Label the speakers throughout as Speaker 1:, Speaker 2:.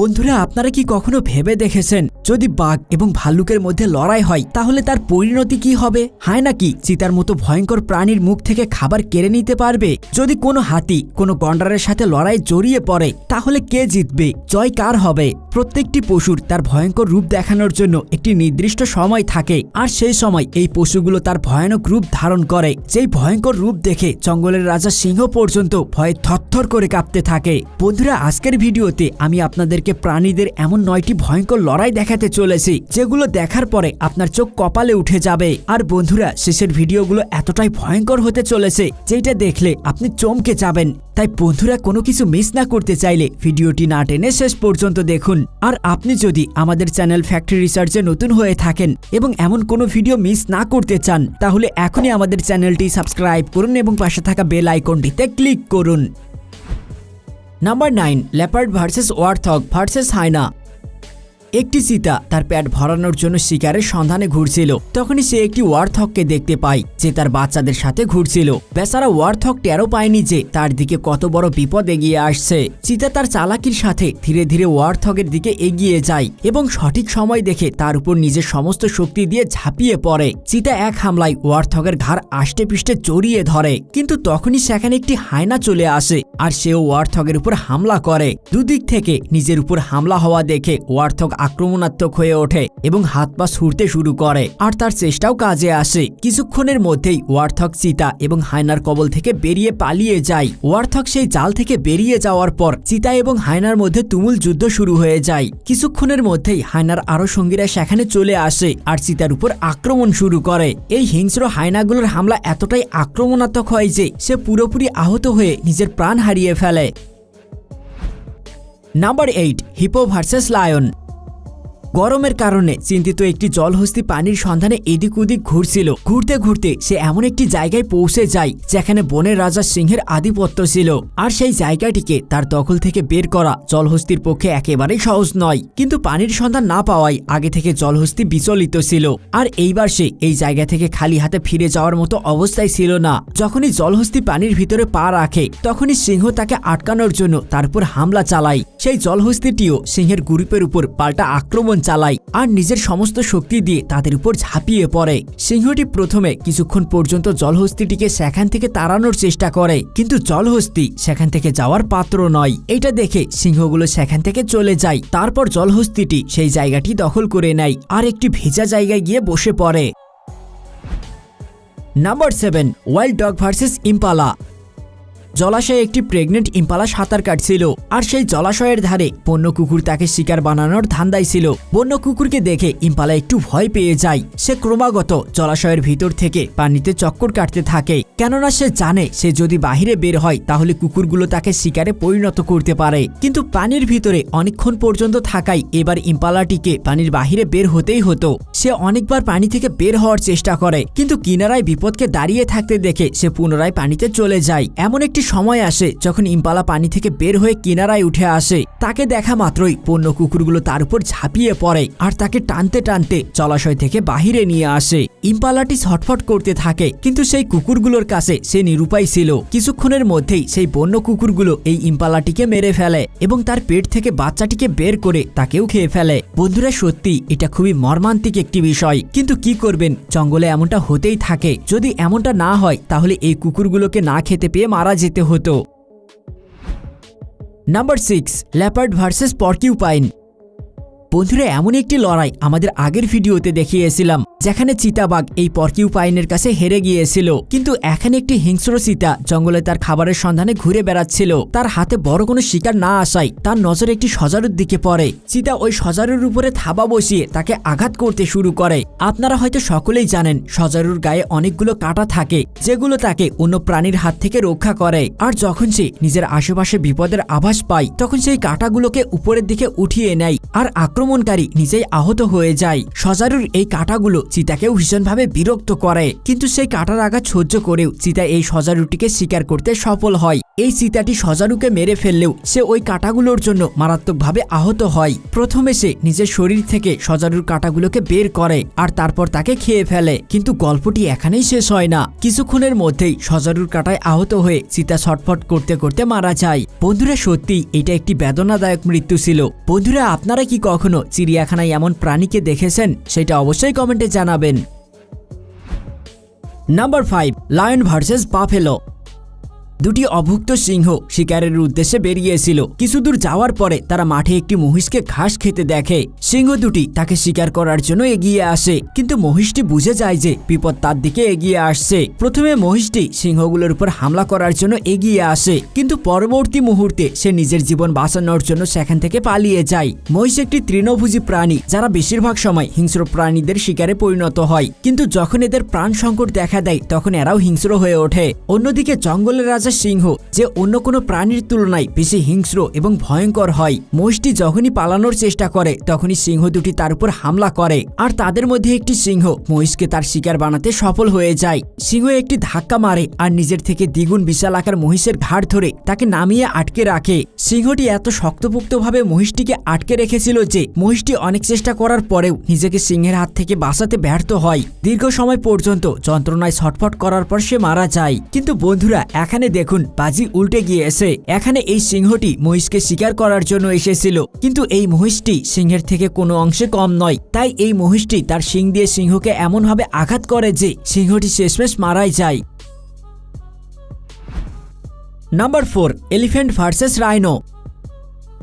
Speaker 1: বন্ধুরা, আপনারা কি কখনো ভেবে দেখেছেন যদি বাঘ এবং ভাল্লুকের মধ্যে লড়াই হয় তাহলে তার পরিণতি কি হবে? হয় নাকি চিতার মতো ভয়ঙ্কর প্রাণীর মুখ থেকে খাবার কেড়ে নিতে পারবে? যদি কোনো হাতি কোনো গন্ডারের সাথে লড়াই জড়িয়ে পড়ে তাহলে কে জিতবে? জয় কার হবে? প্রত্যেকটি পশুর তার ভয়ঙ্কর রূপ দেখানোর জন্য একটি নির্দিষ্ট সময় থাকে, আর সেই সময় এই পশুগুলো তার ভয়ানক রূপ ধারণ করে। যেই ভয়ঙ্কর রূপ দেখে জঙ্গলের রাজা সিংহ পর্যন্ত ভয়ে থরথর করে কাঁপতে থাকে। বন্ধুরা, আজকের ভিডিওতে আমি আপনাদেরকে প্রাণীদের এমন 9টি ভয়ঙ্কর লড়াই দেখাতে চলেছি যেগুলো দেখার পরে আপনার চোখ কপালে উঠে যাবে। আর বন্ধুরা, শেষের ভিডিওগুলো এতটাই ভয়ঙ্কর হতে চলেছে যেটা দেখলে আপনি চমকে যাবেন। তাই বন্ধুরা, কোনো কিছু মিস না করতে চাইলে ভিডিওটি না টেনে শেষ পর্যন্ত দেখুন। আর আপনি যদি আমাদের চ্যানেল ফ্যাক্টরি রিসার্চে নতুন হয়ে থাকেন এবং এমন কোনো ভিডিও মিস না করতে চান তাহলে এখনই আমাদের চ্যানেলটি সাবস্ক্রাইব করুন এবং পাশে থাকা বেল আইকনটিতে ক্লিক করুন। Number 9, leopard versus warthog versus hyena. একটি চিতা তার পেট ভরানোর জন্য শিকারের সন্ধানে ঘুরছিল। তখনই সে একটি ওয়ারথগকে দেখতে পায় যে তার বাচ্চাদের সাথে ঘুরছিল। বেচারা ওয়ারথগ টেরও পায়নি যে তার দিকে কত বড় বিপদ এগিয়ে আসছে। চিতা তার চালাকির সাথে ধীরে ধীরে ওয়ারথগের দিকে এগিয়ে যায় এবং সঠিক সময় দেখে তার উপর নিজের সমস্ত শক্তি দিয়ে ঝাঁপিয়ে পড়ে। চিতা এক হামলায় ওয়ারথগের ঘাড় আষ্টে পিষ্টে জড়িয়ে ধরে, কিন্তু তখনই সেখানে একটি হায়না চলে আসে আর সেও ওয়ারথগের উপর হামলা করে। দুদিক থেকে নিজের উপর হামলা হওয়া দেখে ওয়ারথগ আক্রমণাত্মক হয়ে ওঠে এবং হাত পা ছুঁড়তে শুরু করে, আর তার চেষ্টাও কাজে আসে। কিছুক্ষণের মধ্যেই ওয়ারথগ চিতা এবং হায়নার কবল থেকে বেরিয়ে পালিয়ে যায়। ওয়ারথগ সেই জাল থেকে বেরিয়ে যাওয়ার পর চিতা এবং হায়নার মধ্যে তুমুল যুদ্ধ শুরু হয়ে যায়। কিছুক্ষণের মধ্যেই হায়নার আরো সঙ্গীরা সেখানে চলে আসে আর চিতার উপর আক্রমণ শুরু করে। এই হিংস্র হায়নাগুলোর হামলা এতটাই আক্রমণাত্মক হয় যে সে পুরোপুরি আহত হয়ে নিজের প্রাণ হারিয়ে ফেলে। Number 8, hippo versus lion. গরমের কারণে চিন্তিত একটি জলহস্তি পানির সন্ধানে এদিক ওদিক ঘুরছিল। ঘুরতে ঘুরতে সে এমন একটি জায়গায় পৌঁছে যায় যেখানে বনের রাজা সিংহের আধিপত্য ছিল, আর সেই জায়গাটিকে তার দখল থেকে বের করা জলহস্তির পক্ষে একেবারেই সহজ নয়। কিন্তু পানির সন্ধান না পাওয়ায় আগে থেকে জলহস্তি বিচলিত ছিল, আর এইবার সে এই জায়গা থেকে খালি হাতে ফিরে যাওয়ার মতো অবস্থায় ছিল না। যখনই জলহস্তি পানির ভিতরে পা রাখে তখনই সিংহ তাকে আটকানোর জন্য তার উপর হামলা চালায়। সেই জলহস্তিটিও সিংহের গ্রুপের উপর পাল্টা আক্রমণ চালায় আর নিজের সমস্ত শক্তি দিয়ে তাদের উপর ঝাঁপিয়ে পড়ে। সিংহটি প্রথমে কিছুক্ষণ পর্যন্ত জলহস্তিটিকে সেখান থেকে তাড়ানোর চেষ্টা করে, কিন্তু জলহস্তি সেখান থেকে যাওয়ার পাত্র নয়। এটা দেখে সিংহগুলো সেখান থেকে চলে যায়। তারপর জলহস্তিটি সেই জায়গাটি দখল করে নেয় আর একটি ভেজা জায়গায় গিয়ে বসে পড়ে। Number 7, wild dog versus impala. জলাশয়ে একটি প্রেগনেন্ট ইম্পালা সাঁতার কাটছিল, আর সেই জলাশয়ের ধারে বন্য কুকুর তাকে শিকার বানানোর ধান্দায় ছিল। বন্য কুকুরকে দেখে ইম্পালা একটু ভয় পেয়ে যায়। সে ক্রমাগত জলাশয়ের ভিতর থেকে পানিতে চক্কর কাটতে থাকে, কেননা সে জানে সে যদি বাহিরে বের হয় তাহলে কুকুরগুলো তাকে শিকারে পরিণত করতে পারে। কিন্তু পানির ভিতরে অনেকক্ষণ পর্যন্ত থাকায় এবার ইম্পালাটিকে পানির বাহিরে বের হতেই হতো। সে অনেকবার পানি থেকে বের হওয়ার চেষ্টা করে, কিন্তু কিনারায় বিপদকে দাঁড়িয়ে থাকতে দেখে সে পুনরায় পানিতে চলে যায়। এমন একটি সময় আসে যখন ইম্পালা পানি থেকে বের হয়ে কিনারায় উঠে আসে। তাকে দেখা মাত্রই বন্য কুকুরগুলো তার উপর ঝাঁপিয়ে পড়ে আর তাকে টানতে টানতে জলাশয় থেকে বাহিরে নিয়ে আসে। ইম্পালাটি ছটফট করতে থাকে, কিন্তু সেই কুকুরগুলোর কাছে সে নিরুপায় ছিল। কিছুক্ষণের মধ্যেই সেই বন্য কুকুরগুলো এই ইম্পালাটিকে মেরে ফেলে এবং তার পেট থেকে বাচ্চাটিকে বের করে তাকেও খেয়ে ফেলে। বন্ধুরা, সত্যি এটা খুবই মর্মান্তিক একটি বিষয়, কিন্তু কি করবেন, জঙ্গলে এমনটা হতেই থাকে। যদি এমনটা না হয় তাহলে এই কুকুরগুলোকে না খেতে পেয়ে মারা যেতে হতো। Number 6, leopard versus porcupine. বন্ধুরা, এমন একটি লড়াই আমাদের আগের ভিডিওতে দেখিয়েছিলাম যেখানে চিতাবাঘ এই পর্কিউপাইনের কাছে হেরে গিয়েছিল, কিন্তু এখানে একটি হিংস্র চিতা জঙ্গলে তার খাবারের সন্ধানে ঘুরে বেড়াচ্ছিল। তার হাতে বড় কোনো শিকার না আসায় তার নজর একটি সজারুর দিকে পড়ে। চিতা ওই সজারুর উপরে থাবা বসিয়ে তাকে আঘাত করতে শুরু করে। আপনারা হয়তো সকলেই জানেন সজারুর গায়ে অনেকগুলো কাঁটা থাকে যেগুলো তাকে অন্য প্রাণীর হাত থেকে রক্ষা করে, আর যখন সে নিজের আশেপাশে বিপদের আভাস পায় তখন সেই কাঁটাগুলোকে উপরের দিকে উঠিয়ে নেয় আর আক্রমণকারী নিজেই আহত হয়ে যায়। সজারুর এই কাঁটাগুলো চিতাকেও ভীষণভাবে বিরক্ত করে, কিন্তু সেই কাঁটার আঘাত সহ্য করেও চিতা এই সজারুটিকে শিকার করতে সফল হয়। এই চিতাটি সজারুকে মেরে ফেললেও সে ওই কাঁটাগুলোর জন্য মারাত্মকভাবে আহত হয়। প্রথমে সে নিজের শরীর থেকে সজারুর কাঁটাগুলোকে বের করে আর তারপর তাকে খেয়ে ফেলে, কিন্তু গল্পটি এখানেই শেষ হয় না। কিছুক্ষণের মধ্যেই সজারুর কাঁটায় আহত হয়ে চিতা ছটফট করতে করতে মারা যায়। বন্ধুরা, সত্যি এটা একটি বেদনাদায়ক মৃত্যু ছিল। বন্ধুরা, আপনারা কি কখনো চিড়িয়াখানায় এমন প্রাণীকে দেখেছেন? সেটা অবশ্যই কমেন্টে জানাবেন। Number 5, lion versus buffalo. দুটি অভুক্ত সিংহ শিকারের উদ্দেশ্যে বেরিয়েছিল। কিছু দূর যাওয়ার পরে তারা মাঠে একটি মহিষকে ঘাস খেতে দেখে। সিংহ দুটি তাকে শিকার করার জন্য এগিয়ে আসে, কিন্তু মহিষটি বুঝে যায় যে বিপদ তার দিকে এগিয়ে আসছে। প্রথমে মহিষটি সিংহগুলোর উপর হামলা করার জন্য এগিয়ে আসে, কিন্তু পরবর্তী মুহূর্তে সে নিজের জীবন বাঁচানোর জন্য সেখান থেকে পালিয়ে যায়। মহিষ একটি তৃণভোজী প্রাণী যারা বেশিরভাগ সময় হিংস্র প্রাণীদের শিকারে পরিণত হয়, কিন্তু যখন এদের প্রাণ সংকট দেখা দেয় তখন এরাও হিংস্র হয়ে ওঠে। অন্যদিকে জঙ্গলের রাজা সিংহ, যে অন্য কোনো প্রাণীর তুলনায় বেশি হিংস্র এবং ভয়ঙ্কর হয়, মহিষটি যখনই পালানোর চেষ্টা করে তখনই সিংহ দুটি তার উপর হামলা করে, আর তাদের মধ্যে একটি সিংহ মহিষকে তার শিকার বানাতে সফল হয়ে যায়। সিংহ একটি ধাক্কা মারে আর নিজের থেকে দ্বিগুণ বিশাল আকার মহিষের ঘাড় ধরে তাকে নামিয়ে আটকে রাখে। সিংহটি এত শক্তপোক্তভাবে মহিষটিকে আটকে রেখেছিল যে মহিষটি অনেক চেষ্টা করার পরেও নিজেকে সিংহের হাত থেকে বাঁচাতে ব্যর্থ হয়। দীর্ঘ সময় পর্যন্ত যন্ত্রণায় ছটফট করার পর সে মারা যায়। কিন্তু বন্ধুরা, এখানে দেখুন বাজি উল্টে গিয়েছে। এখানে এই সিংহটি মহিষকে শিকার করার জন্য এসেছিল, কিন্তু এই মহিষটি সিংহের থেকে কোনো অংশে কম নয়। তাই এই মহিষটি তার শিং দিয়ে সিংহকে এমনভাবে আঘাত করে যে সিংহটি শেষমেশ মারাই যায়। Number 4, elephant versus rhino.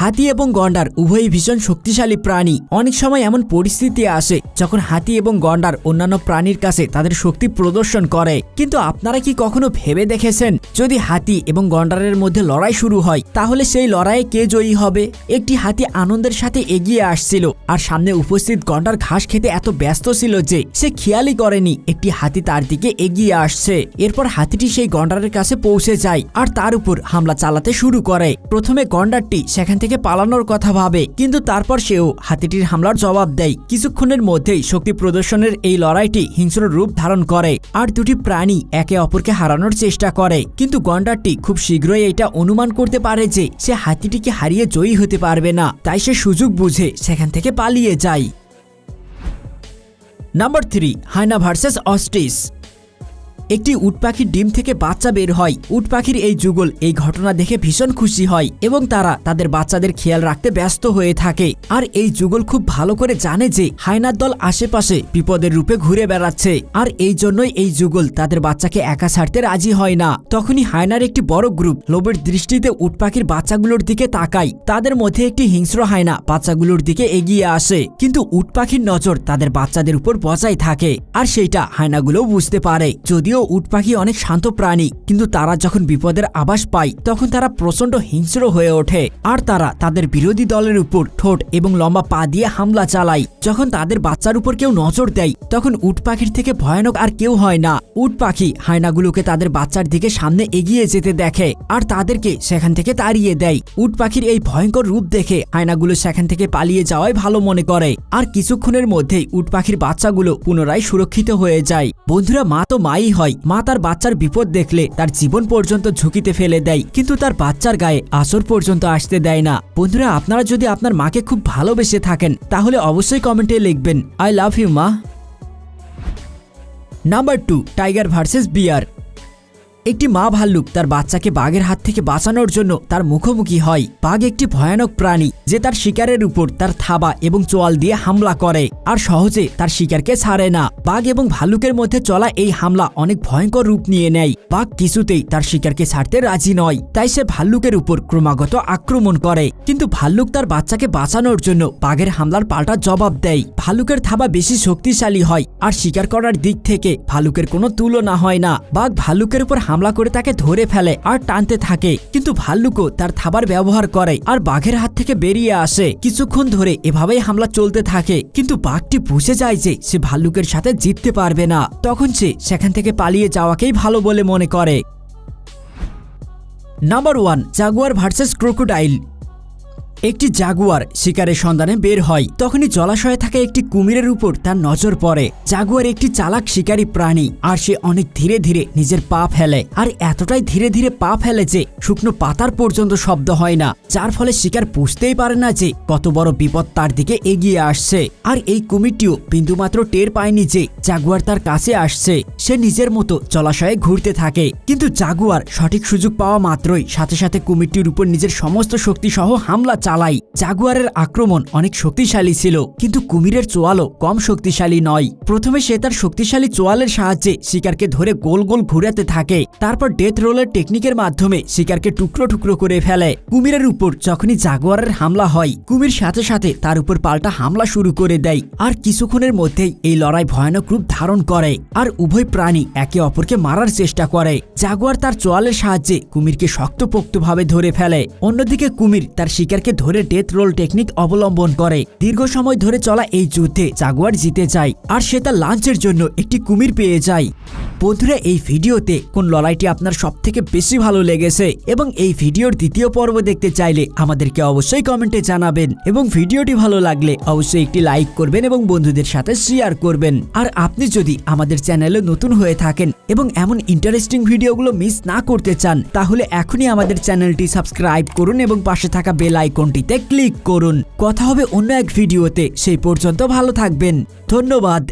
Speaker 1: হাতি এবং গন্ডার উভয়ই ভীষণ শক্তিশালী প্রাণী। অনেক সময় এমন পরিস্থিতি আসে যখন হাতি এবং গন্ডার অন্যান্য প্রাণীর কাছে তাদের শক্তি প্রদর্শন করে, কিন্তু আপনারা কি কখনো ভেবে দেখেছেন যদি হাতি এবং গন্ডারের মধ্যে লড়াই শুরু হয় তাহলে সেই লড়াইয়ে কে জয়ী হবে? একটি হাতি আনন্দের সাথে এগিয়ে আসছিল, আর সামনে উপস্থিত গন্ডার ঘাস খেতে এত ব্যস্ত ছিল যে সে খেয়ালই করেনি একটি হাতি তার দিকে এগিয়ে আসছে। এরপর হাতিটি সেই গন্ডারের কাছে পৌঁছে যায় আর তার উপর হামলা চালাতে শুরু করে। প্রথমে গন্ডারটি সেখান থেকে পালানোর কথা ভাবে, কিন্তু তারপর সেও হাতিটির হামলার জবাব দেয়। কিছুক্ষণের মধ্যেই শক্তি প্রদর্শনের এই লড়াইটি হিংস্র রূপ ধারণ করে আর দুটি প্রাণী একে অপরকে হারানোর চেষ্টা করে, কিন্তু গন্ডারটি খুব শীঘ্রই এটা অনুমান করতে পারে যে সে হাতিটিকে হারিয়ে জয়ী হতে পারবে না, তাই সে সুযোগ বুঝে সেখান থেকে পালিয়ে যায়। Number 3, hyena versus ostrich. একটি উট পাখির ডিম থেকে বাচ্চা বের হয়। উট পাখির এই যুগল এই ঘটনা দেখে ভীষণ খুশি হয় এবং তারা তাদের বাচ্চাদের খেয়াল রাখতে ব্যস্ত হয়ে থাকে। আর এই যুগল খুব ভালো করে জানে যে হায়নার দল আশেপাশে বিপদের রূপে ঘুরে বেড়াচ্ছে, আর এই জন্যই এই যুগল তাদের বাচ্চাকে একা ছাড়তে রাজি হয় না। তখনই হায়নার একটি বড় গ্রুপ লোভের দৃষ্টিতে উট পাখির বাচ্চাগুলোর দিকে তাকায়। তাদের মধ্যে একটি হিংস্র হায়না বাচ্চাগুলোর দিকে এগিয়ে আসে, কিন্তু উট পাখির নজর তাদের বাচ্চাদের উপর বজায় থাকে, আর সেইটা হায়নাগুলো বুঝতে পারে। যদিও উট পাখি অনেক শান্ত প্রাণী, কিন্তু তারা যখন বিপদের আভাস পায় তখন তারা প্রচন্ড হিংস্র হয়ে ওঠে, আর তারা তাদের বিরোধী দলের উপর ঠোঁট এবং লম্বা পা দিয়ে হামলা চালায়। যখন তাদের বাচ্চার উপর কেউ নজর দেয় তখন উট পাখির থেকে ভয়ানক আর কেউ হয় না। উট পাখি হায়নাগুলোকে তাদের বাচ্চার দিকে সামনে এগিয়ে যেতে দেখে আর তাদেরকে সেখান থেকে তাড়িয়ে দেয়। উট পাখির এই ভয়ঙ্কর রূপ দেখে হায়নাগুলো সেখান থেকে পালিয়ে যাওয়াই ভালো মনে করে, আর কিছুক্ষণের মধ্যেই উট পাখির বাচ্চাগুলো পুনরায় সুরক্ষিত হয়ে যায়। বন্ধুরা, মা তো মাই হয়। মা তার বাচ্চার বিপদ দেখলে তার জীবন পর্যন্ত ঝুঁকিতে ফেলে দেয়, কিন্তু তার বাচ্চার গায়ে আসর পর্যন্ত আসতে দেয় না। বন্ধুরা, আপনারা যদি আপনার মাকে খুব ভালোবেসে থাকেন তাহলে অবশ্যই কমেন্টে লিখবেন আই লাভ ইউ মা। নাম্বার 2, টাইগার ভার্সেস বিয়ার। একটি মা ভাল্লুক তার বাচ্চাকে বাঘের হাত থেকে বাঁচানোর জন্য তার মুখোমুখি হয়। বাঘ একটি ভয়ানক প্রাণী যে তার শিকারের উপর তার থাবা এবং চোয়াল দিয়ে হামলা করে আর সহজে তার শিকারকে ছাড়ে না। বাঘ এবং ভাল্লুকের মধ্যে চলা এই হামলা অনেক ভয়ঙ্কর রূপ নিয়ে নেয়। বাঘ কিছুতেই তার শিকারকে ছাড়তে রাজি নয়, তাই সে ভাল্লুকের উপর ক্রমাগত আক্রমণ করে, কিন্তু ভাল্লুক তার বাচ্চাকে বাঁচানোর জন্য বাঘের হামলার পাল্টা জবাব দেয়। ভাল্লুকের থাবা বেশি শক্তিশালী হয় আর শিকার করার দিক থেকে ভাল্লুকের কোনো তুলনা হয় না। বাঘ ভাল্লুকের উপর হামলা করে তাকে ধরে ফেলে আর টানতে থাকে, কিন্তু ভাল্লুকও তার থাবার ব্যবহার করে আর বাঘের হাত থেকে বেরিয়ে আসে। কিছুক্ষণ ধরে এভাবেই হামলা চলতে থাকে, কিন্তু বাঘটি বুঝে যায় যে সে ভাল্লুকের সাথে জিততে পারবে না। তখন সে সেখান থেকে পালিয়ে যাওয়াকেই ভালো বলে মনে করে। Number 1, Jaguar versus crocodile. একটি জাগুয়ার শিকারের সন্ধানে বের হয়। তখনই জলাশয়ে থাকা একটি কুমিরের উপর তার নজর পড়ে। জাগুয়ার একটি চালাক শিকারী প্রাণী, আর সে অনেক ধীরে ধীরে নিজের পা ফেলে, আর এতটাই ধীরে ধীরে পা ফেলে যে শুকনো পাতার পর্যন্ত শব্দ হয় না, যার ফলে শিকার বুঝতেই পারে না যে কত বড় বিপদ তার দিকে এগিয়ে আসছে। আর এই কুমিরটিও বিন্দুমাত্র টের পায়নি যে জাগুয়ার তার কাছে আসছে। সে নিজের মতো জলাশয়ে ঘুরতে থাকে, কিন্তু জাগুয়ার সঠিক সুযোগ পাওয়া মাত্রই সাথে সাথে কুমিরটির উপর নিজের সমস্ত শক্তি সহ হামলা চালায়। জাগুয়ারের আক্রমণ অনেক শক্তিশালী ছিল, কিন্তু কুমিরের চোয়ালও কম শক্তিশালী নয়। প্রথমে সে তার শক্তিশালী চোয়ালের সাহায্যে শিকারকে ধরে গোল গোল ঘুরাতে থাকে, তারপর ডেথ রোলের টেকনিকের মাধ্যমে শিকারকে টুকরো টুকরো করে ফেলে। কুমিরের উপর যখনই জাগুয়ারের হামলা হয়, কুমির সাথে সাথে তার উপর পাল্টা হামলা শুরু করে দেয়, আর কিছুক্ষণের মধ্যেই এই লড়াই ভয়ানক রূপ ধারণ করে, আর উভয় প্রাণী একে অপরকে মারার চেষ্টা করে। জাগুয়ার তার চোয়ালের সাহায্যে কুমিরকে শক্তপোক্তভাবে ধরে ফেলে, অন্যদিকে কুমির তার শিকারকে ধরে ডেথ রোল টেকনিক অবলম্বন করে। দীর্ঘ সময় ধরে চলা এই যুদ্ধে জাগুয়ার জিতে যায়, আর সে তার লাঞ্চের জন্য একটি কুমির পেয়ে যায়। বন্ধুরা, এই ভিডিওতে কোন লড়াইটি আপনার সবথেকে বেশি ভালো লেগেছে এবং এই ভিডিওর দ্বিতীয় পর্ব দেখতে চাইলে আমাদেরকে অবশ্যই কমেন্টে জানাবেন, এবং ভিডিওটি ভালো লাগলে অবশ্যই একটি লাইক করবেন এবং বন্ধুদের সাথে শেয়ার করবেন। আর আপনি যদি আমাদের চ্যানেলে নতুন হয়ে থাকেন এবং এমন ইন্টারেস্টিং ভিডিওগুলো মিস না করতে চান, তাহলে এখনই আমাদের চ্যানেলটি সাবস্ক্রাইব করুন এবং পাশে থাকা বেল আইকনটিতে ক্লিক করুন। কথা হবে অন্য এক ভিডিওতে, সেই পর্যন্ত ভালো থাকবেন। ধন্যবাদ।